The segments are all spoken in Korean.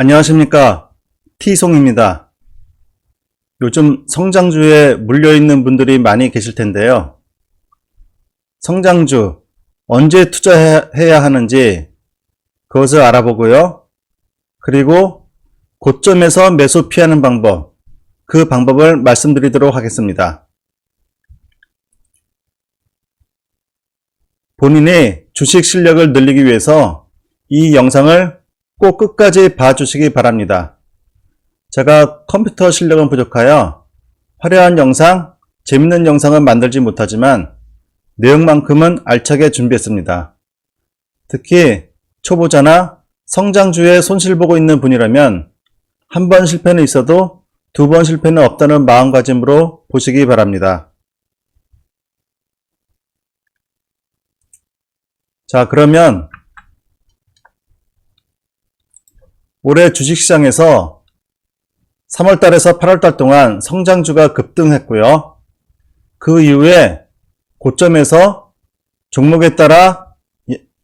안녕하십니까. T송입니다. 요즘 성장주에 물려있는 분들이 많이 계실 텐데요. 성장주, 언제 투자해야 하는지 그것을 알아보고요. 그리고 고점에서 매수 피하는 방법, 그 방법을 말씀드리도록 하겠습니다. 본인의 주식 실력을 늘리기 위해서 이 영상을 꼭 끝까지 봐주시기 바랍니다. 제가 컴퓨터 실력은 부족하여 화려한 영상, 재밌는 영상은 만들지 못하지만 내용만큼은 알차게 준비했습니다. 특히 초보자나 성장주에 손실보고 있는 분이라면 한 번 실패는 있어도 두 번 실패는 없다는 마음가짐으로 보시기 바랍니다. 자, 그러면 올해 주식시장에서 3월달에서 8월달 동안 성장주가 급등했고요. 그 이후에 고점에서 종목에 따라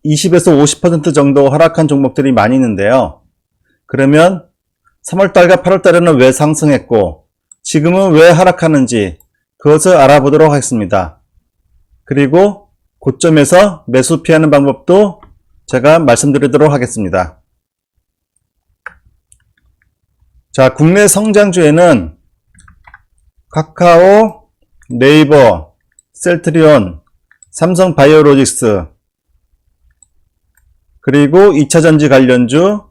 20에서 50% 정도 하락한 종목들이 많이 있는데요. 그러면 3월달과 8월달에는 왜 상승했고 지금은 왜 하락하는지 그것을 알아보도록 하겠습니다. 그리고 고점에서 매수 피하는 방법도 제가 말씀드리도록 하겠습니다. 자, 국내 성장주에는 카카오, 네이버, 셀트리온, 삼성바이오로직스, 그리고 2차전지 관련주,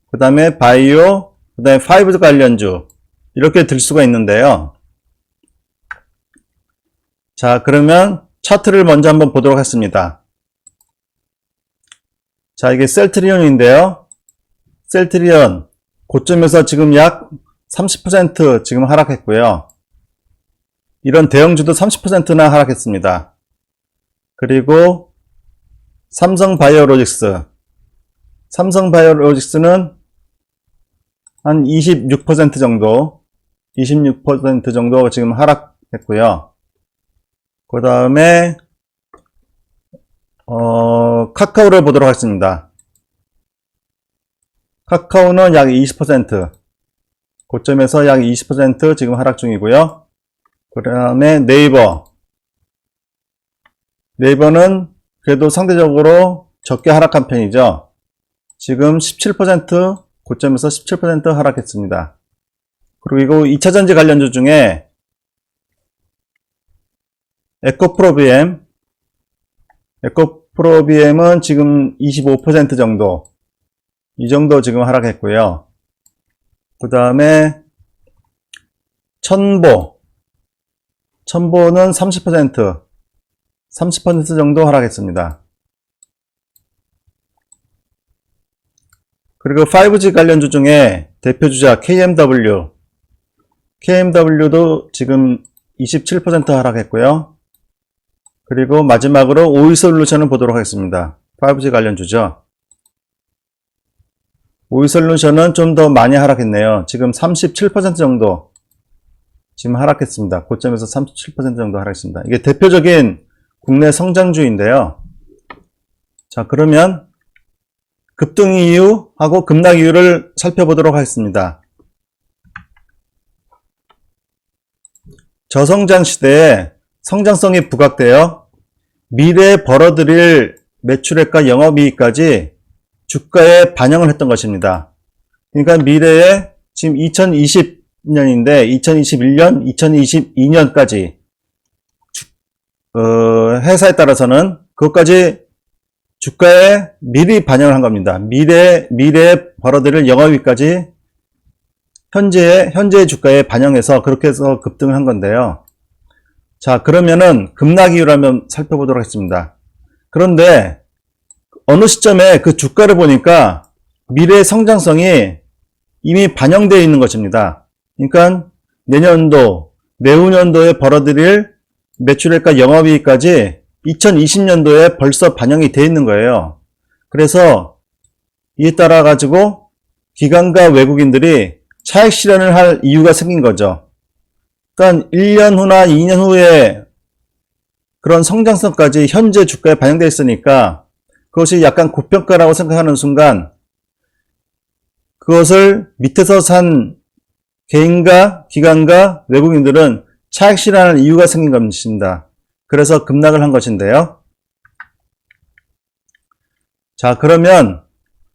그 다음에 바이오, 그 다음에 5G 관련주 이렇게 들 수가 있는데요. 자, 그러면 차트를 먼저 한번 보도록 하겠습니다. 자, 이게 셀트리온인데요. 셀트리온 고점에서 지금 약 30% 지금 하락했고요. 이런 대형주도 30%나 하락했습니다. 그리고 삼성바이오로직스는 한 26% 정도 지금 하락했고요. 그 다음에 카카오를 보도록 하겠습니다. 카카오는 약 20%, 고점에서 약 20% 지금 하락 중이고요. 그 다음에 네이버는 그래도 상대적으로 적게 하락한 편이죠. 지금 17%, 고점에서 17% 하락했습니다. 그리고 2차전지 관련주 중에 에코프로비엠은 지금 25% 정도, 이 정도 지금 하락했고요. 그 다음에 첨보는 30% 정도 하락했습니다. 그리고 5G 관련주 중에 대표주자 KMW도 지금 27% 하락했고요. 그리고 마지막으로 오이솔루션을 보도록 하겠습니다. 5G 관련주죠. 오이솔루션은 좀 더 많이 하락했네요. 지금 37% 정도 지금 하락했습니다. 고점에서 37% 정도 하락했습니다. 이게 대표적인 국내 성장주인데요. 자, 그러면 급등 이유하고 급락 이유를 살펴보도록 하겠습니다. 저성장 시대에 성장성이 부각되어 미래에 벌어들일 매출액과 영업이익까지 주가에 반영을 했던 것입니다. 그러니까 미래에 지금 2020년인데 2021년, 2022년까지 회사에 따라서는 그것까지 주가에 미리 반영을 한 겁니다. 미래에 벌어들일 영업이익까지 현재의 주가에 반영해서 그렇게 해서 급등을 한 건데요. 자, 그러면은 급락 이유를 한번 살펴보도록 하겠습니다. 그런데 어느 시점에 그 주가를 보니까 미래의 성장성이 이미 반영되어 있는 것입니다. 그러니까 내년도, 내후년도에 벌어들일 매출액과 영업이익까지 2020년도에 벌써 반영이 되어 있는 거예요. 그래서 이에 따라 가지고 기관과 외국인들이 차익 실현을 할 이유가 생긴 거죠. 그러니까 1년 후나 2년 후에 그런 성장성까지 현재 주가에 반영되어 있으니까 그것이 약간 고평가라고 생각하는 순간 그것을 밑에서 산 개인과 기관과 외국인들은 차익 실현하는 이유가 생긴 것입니다. 그래서 급락을 한 것인데요. 자, 그러면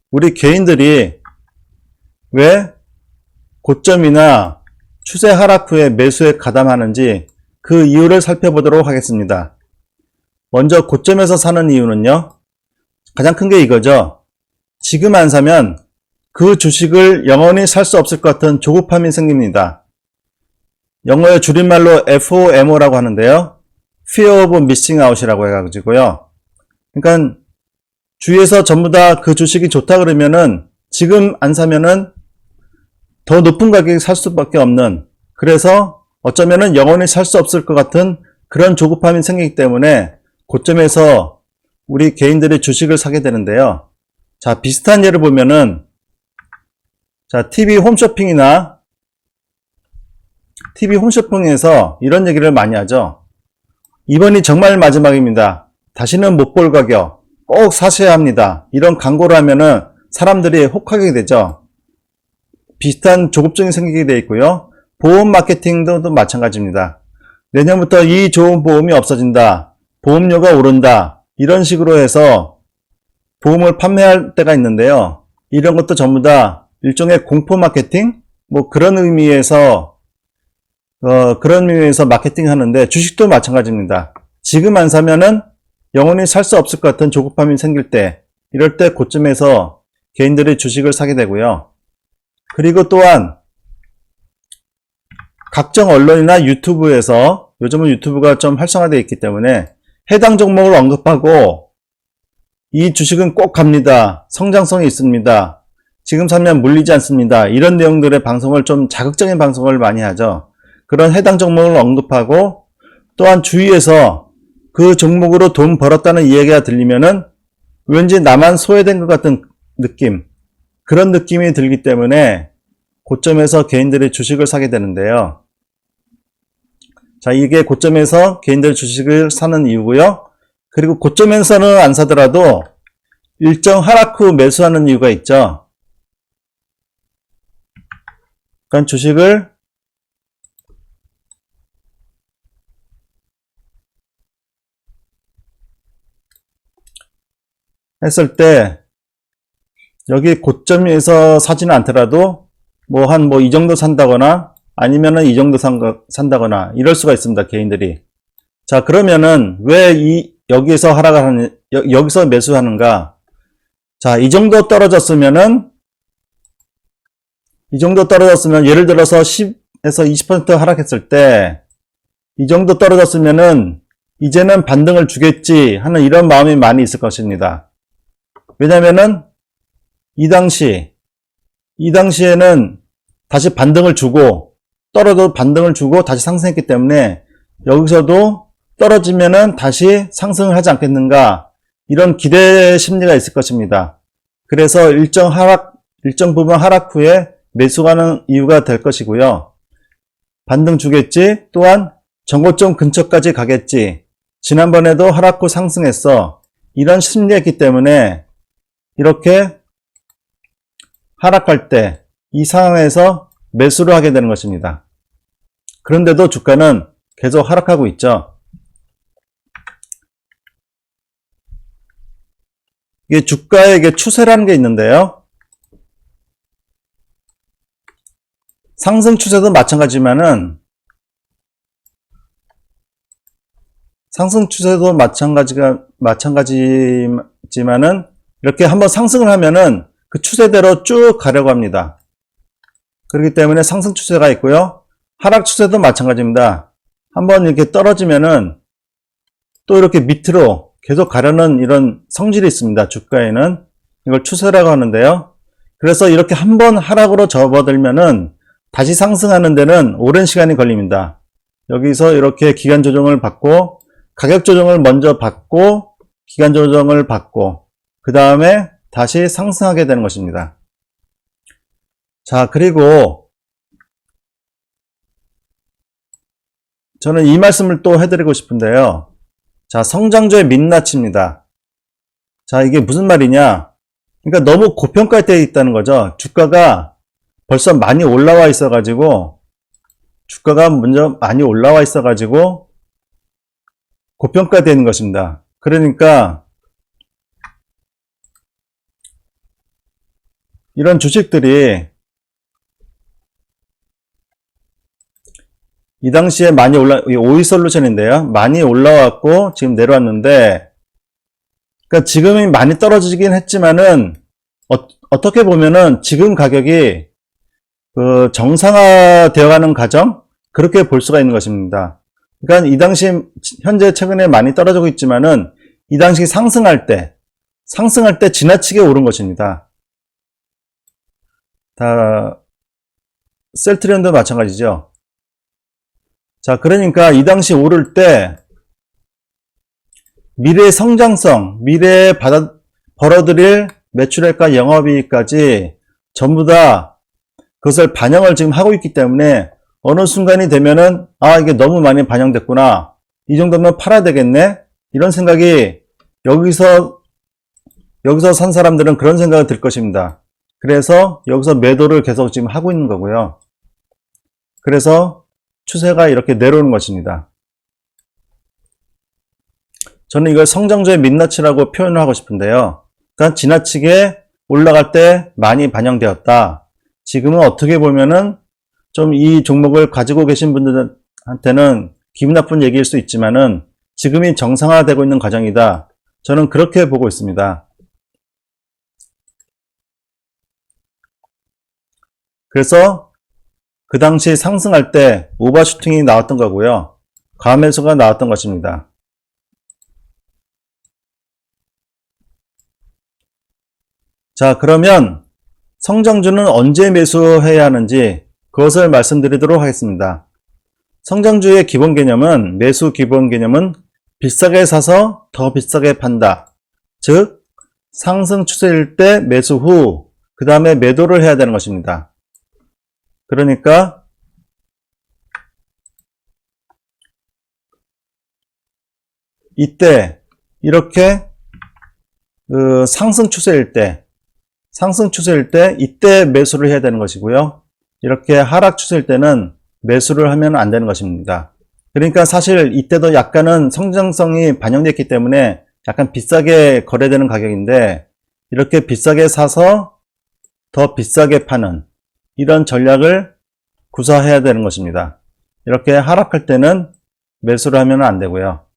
우리 개인들이 왜 고점이나 추세 하락 후에 매수에 가담하는지 그 이유를 살펴보도록 하겠습니다. 먼저 고점에서 사는 이유는요, 가장 큰 게 이거죠. 지금 안 사면 그 주식을 영원히 살 수 없을 것 같은 조급함이 생깁니다. 영어의 줄임말로 FOMO라고 하는데요. Fear of Missing Out이라고 해가지고요. 그러니까 주위에서 전부 다 그 주식이 좋다 그러면은 지금 안 사면은 더 높은 가격에 살 수밖에 없는, 그래서 어쩌면은 영원히 살 수 없을 것 같은 그런 조급함이 생기기 때문에 고점에서 우리 개인들이 주식을 사게 되는데요. 자, 비슷한 예를 보면은, 자, TV 홈쇼핑에서 이런 얘기를 많이 하죠. 이번이 정말 마지막입니다. 다시는 못 볼 가격, 꼭 사셔야 합니다. 이런 광고를 하면은 사람들이 혹하게 되죠. 비슷한 조급증이 생기게 되어 있고요. 보험 마케팅도 마찬가지입니다. 내년부터 이 좋은 보험이 없어진다, 보험료가 오른다, 이런 식으로 해서 보험을 판매할 때가 있는데요. 이런 것도 전부 다 일종의 공포 마케팅? 뭐 그런 의미에서 마케팅 하는데, 주식도 마찬가지입니다. 지금 안 사면은 영원히 살 수 없을 것 같은 조급함이 생길 때, 이럴 때 고점에서 개인들이 주식을 사게 되고요. 그리고 또한 각종 언론이나 유튜브에서, 요즘은 유튜브가 좀 활성화되어 있기 때문에 해당 종목을 언급하고, 이 주식은 꼭 갑니다, 성장성이 있습니다, 지금 사면 물리지 않습니다, 이런 내용들의 방송을, 좀 자극적인 방송을 많이 하죠. 그런 해당 종목을 언급하고, 또한 주위에서 그 종목으로 돈 벌었다는 이야기가 들리면은 왠지 나만 소외된 것 같은 느낌, 그런 느낌이 들기 때문에 고점에서 개인들이 주식을 사게 되는데요. 자, 이게 고점에서 개인들이 주식을 사는 이유고요. 그리고 고점에서는 안 사더라도 일정 하락 후 매수하는 이유가 있죠. 그러니까 주식을 했을 때 여기 고점에서 사지는 않더라도 이 정도 산다거나 아니면은 이 정도 산다거나 이럴 수가 있습니다, 개인들이. 자, 그러면은 왜 여기서 하락을 하는, 여기서 매수하는가? 자, 이 정도 떨어졌으면 예를 들어서 10에서 20% 하락했을 때 이 정도 떨어졌으면은 이제는 반등을 주겠지 하는 이런 마음이 많이 있을 것입니다. 왜냐면은 이 당시에는 다시 반등을 주고, 떨어져도 반등을 주고 다시 상승했기 때문에 여기서도 떨어지면은 다시 상승을 하지 않겠는가, 이런 기대 심리가 있을 것입니다. 그래서 일정 부분 하락 후에 매수하는 이유가 될 것이고요. 반등 주겠지, 또한 전고점 근처까지 가겠지, 지난번에도 하락 후 상승했어, 이런 심리가 있기 때문에 이렇게 하락할 때 이 상황에서 매수를 하게 되는 것입니다. 그런데도 주가는 계속 하락하고 있죠. 이게 주가의 추세라는 게 있는데요. 상승 추세도 마찬가지지만은 이렇게 한번 상승을 하면은 그 추세대로 쭉 가려고 합니다. 그렇기 때문에 상승 추세가 있고요. 하락 추세도 마찬가지입니다. 한번 이렇게 떨어지면은 또 이렇게 밑으로 계속 가려는 이런 성질이 있습니다, 주가에는. 이걸 추세라고 하는데요. 그래서 이렇게 한번 하락으로 접어들면은 다시 상승하는 데는 오랜 시간이 걸립니다. 여기서 이렇게 기간 조정을 받고, 가격 조정을 먼저 받고, 기간 조정을 받고, 그 다음에 다시 상승하게 되는 것입니다. 자, 그리고 저는 이 말씀을 또 해드리고 싶은데요. 자, 성장주의 민낯입니다. 자, 이게 무슨 말이냐? 그러니까 너무 고평가되어 있다는 거죠. 주가가 벌써 많이 올라와 있어 가지고 주가가 먼저 많이 올라와 있어 가지고 고평가되는 것입니다. 그러니까 이런 주식들이 이 당시에 많이 오이솔루션인데요. 많이 올라왔고 지금 내려왔는데, 그러니까 지금이 많이 떨어지긴 했지만은 어떻게 보면은 지금 가격이 그 정상화되어가는 과정, 그렇게 볼 수가 있는 것입니다. 그러니까 이 당시 현재 최근에 많이 떨어지고 있지만은 이 당시 상승할 때 지나치게 오른 것입니다. 다 셀트리온도 마찬가지죠. 자, 그러니까 이 당시 오를 때 미래의 성장성, 미래에 벌어들일 매출액과 영업이익까지 전부 다 그것을 반영을 지금 하고 있기 때문에 어느 순간이 되면은 이게 너무 많이 반영됐구나, 이 정도면 팔아야 되겠네, 이런 생각이 여기서 산 사람들은 그런 생각이 들 것입니다. 그래서 여기서 매도를 계속 지금 하고 있는 거고요. 그래서 추세가 이렇게 내려오는 것입니다. 저는 이걸 성장주의 민낯이라고 표현을 하고 싶은데요. 그러니까 지나치게 올라갈 때 많이 반영되었다. 지금은 어떻게 보면은 좀 이 종목을 가지고 계신 분들한테는 기분 나쁜 얘기일 수 있지만은 지금이 정상화되고 있는 과정이다. 저는 그렇게 보고 있습니다. 그래서 그 당시 상승할 때 오버슈팅이 나왔던 거고요. 과매수가 나왔던 것입니다. 자, 그러면 성장주는 언제 매수해야 하는지 그것을 말씀드리도록 하겠습니다. 성장주의 기본 개념은, 매수 기본 개념은 비싸게 사서 더 비싸게 판다. 즉 상승 추세일 때 매수 후 그 다음에 매도를 해야 되는 것입니다. 그러니까 이때 이렇게 상승 추세일 때 이때 매수를 해야 되는 것이고요. 이렇게 하락 추세일 때는 매수를 하면 안 되는 것입니다. 그러니까 사실 이때도 약간은 성장성이 반영됐기 때문에 약간 비싸게 거래되는 가격인데, 이렇게 비싸게 사서 더 비싸게 파는 이런 전략을 구사해야 되는 것입니다. 이렇게 하락할 때는 매수를 하면 안 되고요.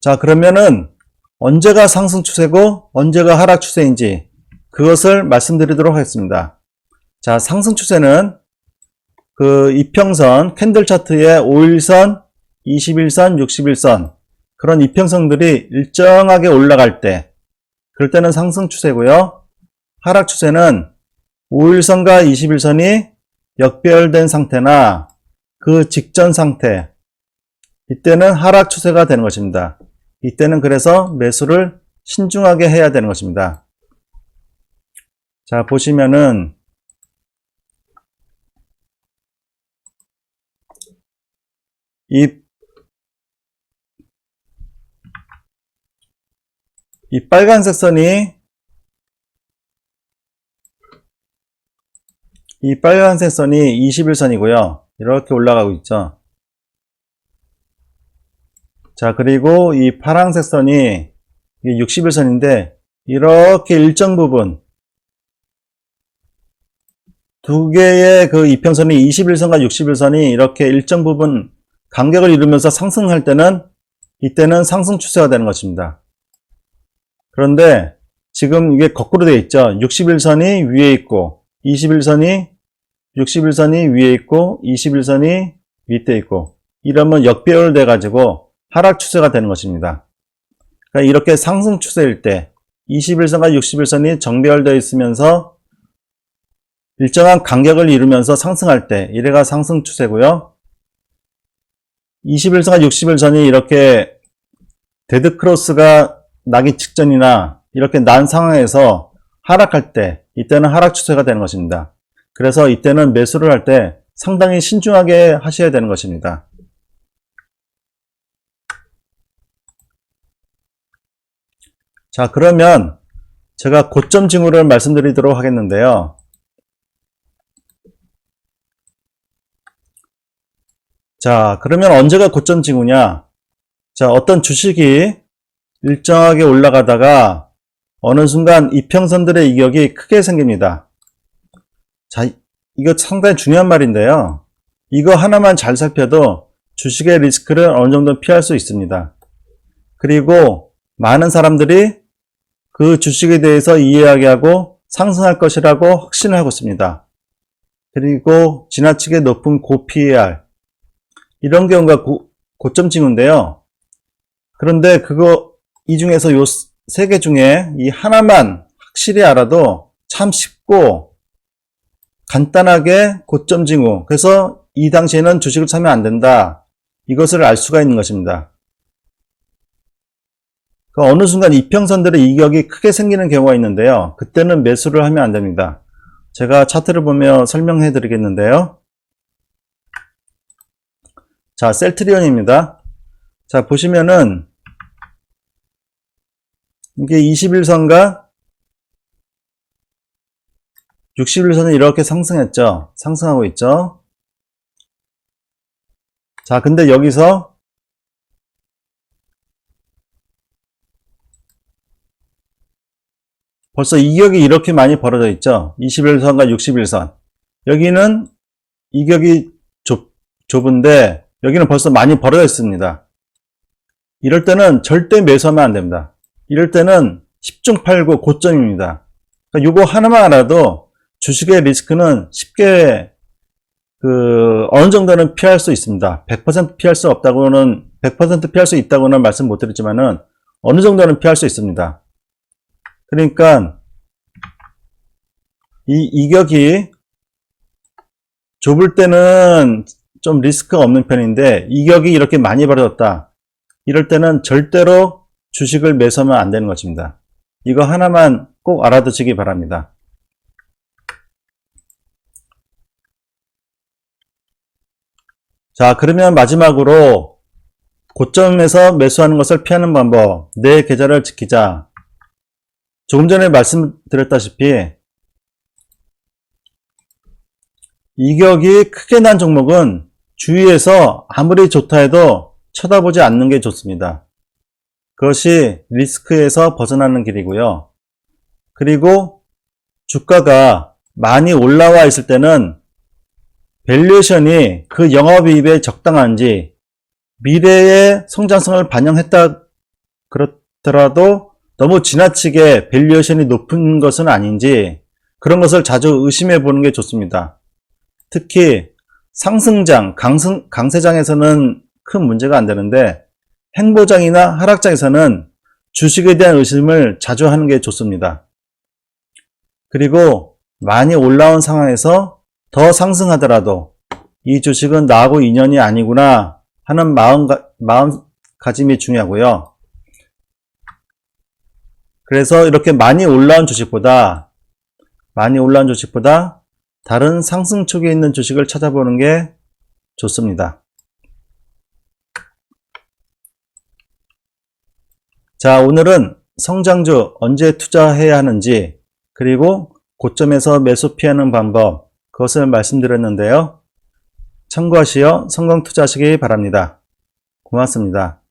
자, 그러면은 언제가 상승 추세고 언제가 하락 추세인지 그것을 말씀드리도록 하겠습니다. 자, 상승 추세는 그 이평선 캔들 차트의 5일선, 21선, 61선 그런 이평선들이 일정하게 올라갈 때, 그럴 때는 상승 추세고요. 하락 추세는 5일선과 21선이 역배열된 상태나 그 직전 상태, 이때는 하락 추세가 되는 것입니다. 이때는 그래서 매수를 신중하게 해야 되는 것입니다. 자, 보시면은 이 빨간색 선이 이 빨간색 선이 21선이고요. 이렇게 올라가고 있죠. 자, 그리고 이 파란색 선이 61선인데 이렇게 일정 부분 두 개의 그 이평선이 21선과 61선이 이렇게 일정 부분 간격을 이루면서 상승할 때는 이때는 상승 추세가 되는 것입니다. 그런데 지금 이게 거꾸로 되어 있죠. 61선이 위에 있고 61선이 위에 있고 21선이 밑에 있고, 이러면 역배열돼 가지고 하락 추세가 되는 것입니다. 그러니까 이렇게 상승 추세일 때 21선과 61선이 정배열되어 있으면서 일정한 간격을 이루면서 상승할 때 이래가 상승 추세고요. 21선과 61선이 이렇게 데드크로스가 나기 직전이나 이렇게 난 상황에서 하락할 때 이때는 하락 추세가 되는 것입니다. 그래서 이때는 매수를 할 때 상당히 신중하게 하셔야 되는 것입니다. 자, 그러면 제가 고점 징후를 말씀드리도록 하겠는데요. 자, 그러면 언제가 고점 징후냐? 자, 어떤 주식이 일정하게 올라가다가 어느 순간 이평선들의 이격이 크게 생깁니다. 자, 이거 상당히 중요한 말인데요. 이거 하나만 잘 살펴도 주식의 리스크를 어느 정도 피할 수 있습니다. 그리고 많은 사람들이 그 주식에 대해서 이해하게 하고 상승할 것이라고 확신을 하고 있습니다. 그리고 지나치게 높은 고 PER 이런 경우가 고점 징후인데요. 그런데 이 중에서 요 세 개 중에 이 하나만 확실히 알아도 참 쉽고 간단하게 고점 징후, 그래서 이 당시에는 주식을 사면 안 된다, 이것을 알 수가 있는 것입니다. 어느 순간 이평선들의 이격이 크게 생기는 경우가 있는데요. 그때는 매수를 하면 안 됩니다. 제가 차트를 보며 설명해 드리겠는데요. 자, 셀트리온입니다. 자, 보시면은 이게 21선과 61선이 이렇게 상승했죠. 상승하고 있죠. 자, 근데 여기서 벌써 이격이 이렇게 많이 벌어져 있죠. 21선과 61선. 여기는 이격이 좁은데 여기는 벌써 많이 벌어져 있습니다. 이럴 때는 절대 매수하면 안 됩니다. 이럴 때는 10중 8구 고점입니다. 그러니까 요거 하나만 알아도 주식의 리스크는 쉽게 어느 정도는 피할 수 있습니다. 100% 피할 수 없다고는, 100% 피할 수 있다고는 말씀 못 드렸지만은 어느 정도는 피할 수 있습니다. 그러니까 이 이격이 좁을 때는 좀 리스크가 없는 편인데 이격이 이렇게 많이 벌어졌다, 이럴 때는 절대로 주식을 매수하면 안 되는 것입니다. 이거 하나만 꼭 알아두시기 바랍니다. 자, 그러면 마지막으로 고점에서 매수하는 것을 피하는 방법, 내 계좌를 지키자. 조금 전에 말씀드렸다시피 이격이 크게 난 종목은 주위에서 아무리 좋다 해도 쳐다보지 않는 게 좋습니다. 그것이 리스크에서 벗어나는 길이고요. 그리고 주가가 많이 올라와 있을 때는 밸류에이션이 그 영업이익에 적당한지, 미래의 성장성을 반영했다 그렇더라도 너무 지나치게 밸류에이션이 높은 것은 아닌지, 그런 것을 자주 의심해 보는 게 좋습니다. 특히 상승장, 강세장에서는 큰 문제가 안 되는데 행보장이나 하락장에서는 주식에 대한 의심을 자주 하는 게 좋습니다. 그리고 많이 올라온 상황에서 더 상승하더라도 이 주식은 나하고 인연이 아니구나 하는 마음가짐이 중요하고요. 그래서 이렇게 많이 올라온 주식보다 다른 상승 축에 있는 주식을 찾아보는 게 좋습니다. 자, 오늘은 성장주 언제 투자해야 하는지, 그리고 고점에서 매수 피하는 방법, 그것을 말씀드렸는데요. 참고하시어 성공 투자하시기 바랍니다. 고맙습니다.